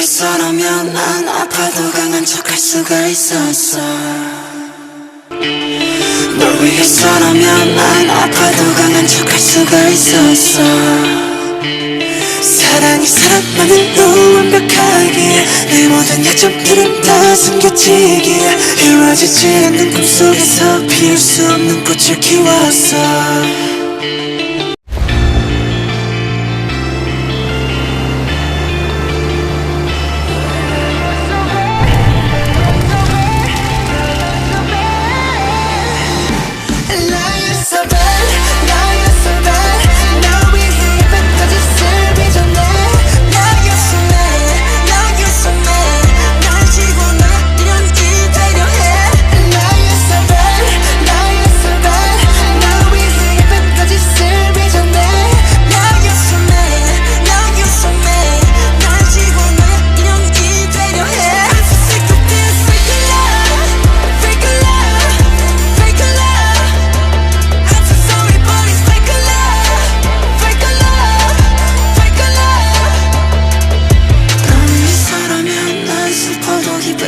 위해서라면 난 아파도 강한 척할 수가 있었어. 널 위해서라면 난 아파도 강한 척할 수가 있었어. 사랑이 사랑만으로 완벽하기에 내 모든 약점들은 다 숨겨지기에 이루어지지 않는 꿈속에서 피울 수 없는 꽃을 키웠어.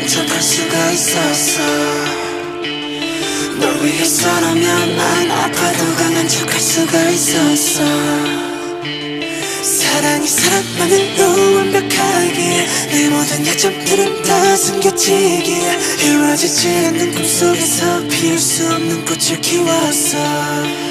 척할 수가 있었어. 널 위해서라면 난 아파도 강한 척할 수가 있었어. 사랑이 사랑만으로 완벽하기에 내 모든 약점들은 다 숨겨지기에 이루어지지 않는 꿈속에서 피울 수 없는 꽃을 키웠어.